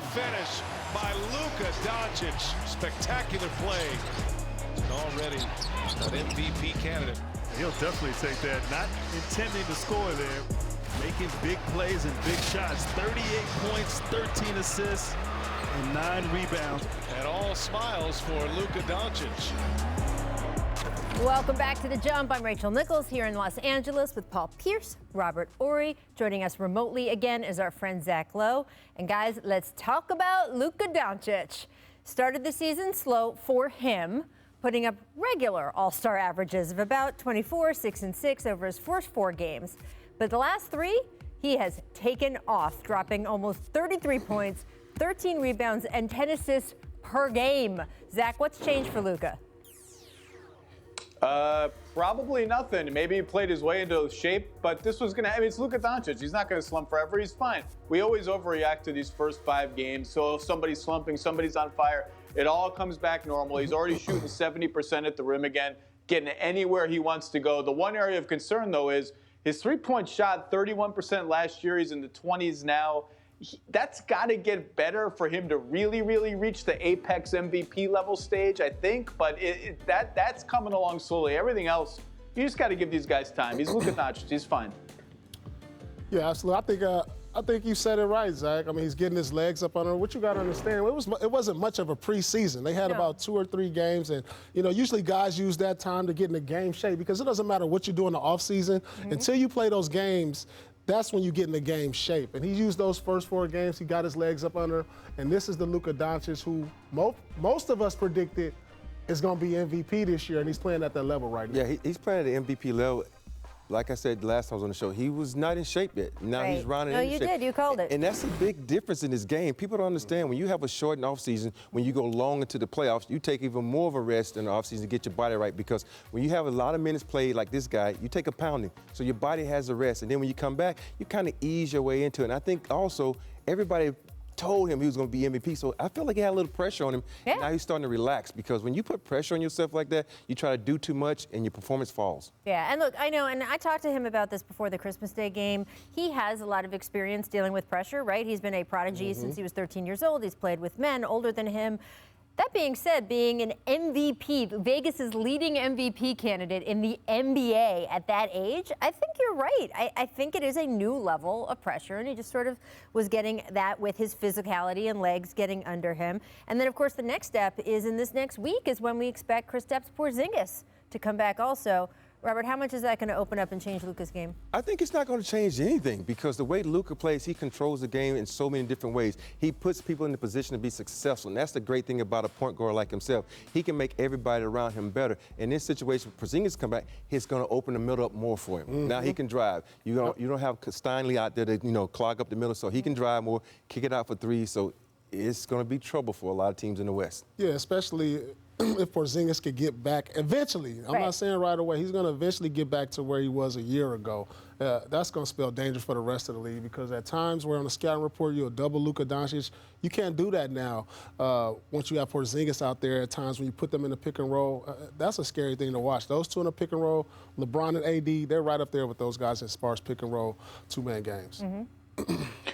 finish by Luka Doncic. Spectacular play. And already an MVP candidate. He'll definitely take that. Not intending to score there. Making big plays and big shots. 38 points, 13 assists, and 9 rebounds. And all smiles for Luka Doncic. Welcome back to The Jump. I'm Rachel Nichols here in Los Angeles with Paul Pierce, Robert Horry. Joining us remotely again is our friend Zach Lowe. And guys, let's talk about Luka Doncic. Started the season slow for him, putting up regular all-star averages of about 24, 6, and 6 over his first 4 games. But the last 3, he has taken off, dropping almost 33 points, 13 rebounds, and 10 assists per game. Zach, what's changed for Luka? Probably nothing. Maybe he played his way into shape, but this was I mean, it's Luka Doncic. He's not going to slump forever. He's fine. We always overreact to these first 5 games. So if somebody's slumping, somebody's on fire, it all comes back normal. He's already shooting 70% at the rim again, getting anywhere he wants to go. The one area of concern, though, is his three-point shot, 31% last year. He's in the 20s now. That's got to get better for him to really, really reach the apex MVP level stage, I think. But that's coming along slowly. Everything else, you just got to give these guys time. He's Luka Doncic. He's fine. Yeah, absolutely. I think you said it right, Zach. I mean, he's getting his legs up under him. What you got to understand, it wasn't much of a preseason. They had about 2 or 3 games, and usually guys use that time to get into game shape because it doesn't matter what you do in the offseason. Until you play those games, that's when you get in the game shape. And he used those first 4 games. He got his legs up under him. And this is the Luka Doncic who most of us predicted is going to be MVP this year, and he's playing at that level right now. Yeah, he's playing at the MVP level. Like I said last time I was on the show, he was not in shape yet. Now he's rounding in shape. No, you did. You called it. And that's a big difference in this game. People don't understand when you have a shortened offseason, when you go long into the playoffs, you take even more of a rest in the offseason to get your body right because when you have a lot of minutes played like this guy, you take a pounding. So your body has a rest. And then when you come back, you kind of ease your way into it. And I think also everybody told him he was going to be MVP, so I feel like he had a little pressure on him. Yeah. Now he's starting to relax because when you put pressure on yourself like that, you try to do too much and your performance falls. Yeah, and look, I know, and I talked to him about this before the Christmas Day game. He has a lot of experience dealing with pressure, right? He's been a prodigy since he was 13 years old. He's played with men older than him. That being said, being an MVP, Vegas's leading MVP candidate in the NBA at that age, I think you're right. I think it is a new level of pressure, and he just sort of was getting that with his physicality and legs getting under him. And then, of course, the next step is in this next week is when we expect Kristaps Porzingis to come back also. Robert, how much is that going to open up and change Luka's game? I think it's not going to change anything because the way Luka plays, he controls the game in so many different ways. He puts people in the position to be successful, and that's the great thing about a point guard like himself. He can make everybody around him better. In this situation, Porzingis come back, he's going to open the middle up more for him. Now he can drive. You don't have Steinley out there to clog up the middle, so he can drive more, kick it out for 3. So it's going to be trouble for a lot of teams in the West. Yeah, especially if Porzingis could get back eventually. I'm not saying right away. He's going to eventually get back to where he was a year ago. That's going to spell danger for the rest of the league because at times where on the scouting report you'll double Luka Doncic, you can't do that now. Once you have Porzingis out there at times when you put them in the pick and roll, that's a scary thing to watch. Those two in the pick and roll, LeBron and AD, they're right up there with those guys as far as pick and roll 2-man games.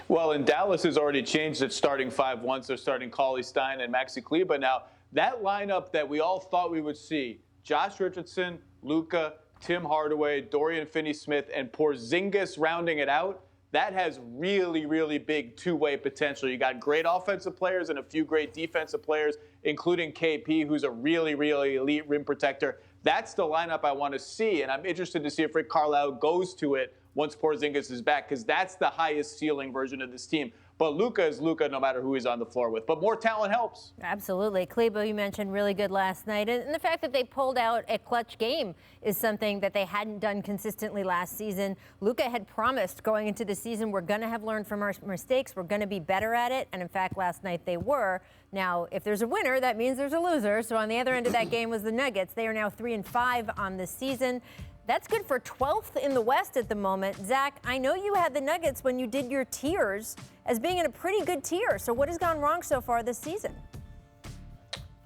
Well, and Dallas has already changed its starting 5 once. They're starting Cauley-Stein and Maxi Kleber now. That lineup that we all thought we would see, Josh Richardson, Luka, Tim Hardaway, Dorian Finney-Smith, and Porzingis rounding it out, that has really, really big two-way potential. You got great offensive players and a few great defensive players, including KP, who's a really, really elite rim protector. That's the lineup I want to see, and I'm interested to see if Rick Carlisle goes to it once Porzingis is back, because that's the highest ceiling version of this team. But Luka is Luka no matter who he's on the floor with. But more talent helps. Absolutely. Klebo, you mentioned really good last night. And the fact that they pulled out a clutch game is something that they hadn't done consistently last season. Luka had promised going into the season, we're going to have learned from our mistakes. We're going to be better at it. And in fact, last night they were. Now, if there's a winner, that means there's a loser. So on the other end of that game was the Nuggets. They are now 3-5 on the season. That's good for 12th in the West at the moment. Zach, I know you had the Nuggets when you did your tiers as being in a pretty good tier. So what has gone wrong so far this season?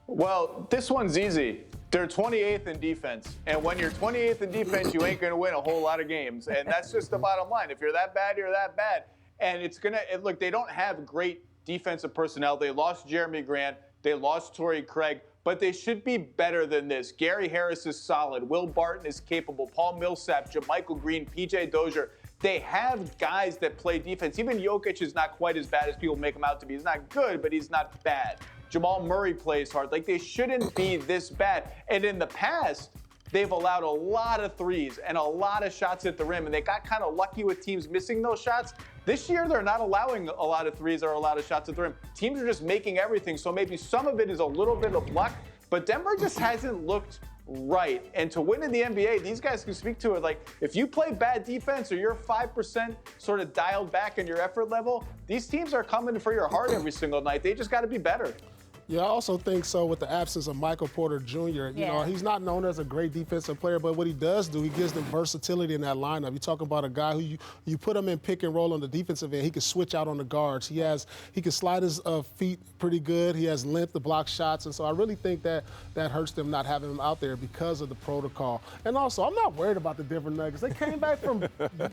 Well, this one's easy. They're 28th in defense. And when you're 28th in defense, you ain't going to win a whole lot of games. And that's just the bottom line. If you're that bad, you're that bad. And it's going to look, they don't have great defensive personnel. They lost Jeremy Grant. They lost Torrey Craig. But they should be better than this. Gary Harris is solid. Will Barton is capable. Paul Millsap, JaMychal Green, PJ Dozier. They have guys that play defense. Even Jokic is not quite as bad as people make him out to be. He's not good, but he's not bad. Jamal Murray plays hard. Like, they shouldn't be this bad. And in the past, they've allowed a lot of threes and a lot of shots at the rim, and they got kind of lucky with teams missing those shots. This year, they're not allowing a lot of threes or a lot of shots at the rim. Teams are just making everything, so maybe some of it is a little bit of luck, but Denver just hasn't looked right. And to win in the NBA, these guys can speak to it. Like, if you play bad defense or you're 5% sort of dialed back in your effort level, these teams are coming for your heart every single night. They just got to be better. Yeah, I also think so with the absence of Michael Porter Jr. You know, he's not known as a great defensive player, but what he does do, he gives them versatility in that lineup. You're talking about a guy who you put him in pick and roll on the defensive end, he can switch out on the guards. He can slide his feet pretty good. He has length to block shots, and so I really think that hurts them not having him out there because of the protocol. And also, I'm not worried about the Denver Nuggets. They came back from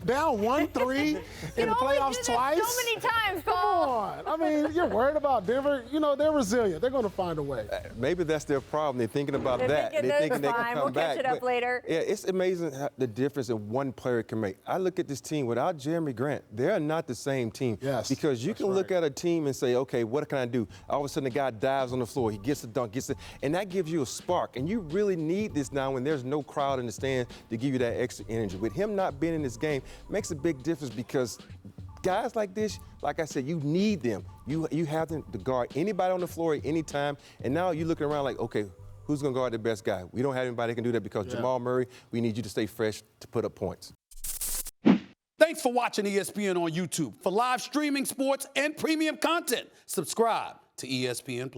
down 1-3 in the playoffs twice. So many times, Paul. Come on. I mean, you're worried about Denver. You know, they're resilient. They're going to find a way. Maybe that's their problem. They're thinking about that. They're thinking they can come we'll back. Catch it up later. Yeah, it's amazing the difference that one player can make. I look at this team without Jeremy Grant. They're not the same team. Yes, because you can look at a team and say, okay, what can I do? All of a sudden, the guy dives on the floor. He gets the dunk, and that gives you a spark. And you really need this now when there's no crowd in the stands to give you that extra energy. With him not being in this game makes a big difference because guys like this, like I said, you need them. You have them to guard anybody on the floor at any time. And now you're looking around like, okay, who's going to guard the best guy? We don't have anybody that can do that because Jamal Murray, we need you to stay fresh to put up points. Thanks for watching ESPN on YouTube. For live streaming sports and premium content, subscribe to ESPN+.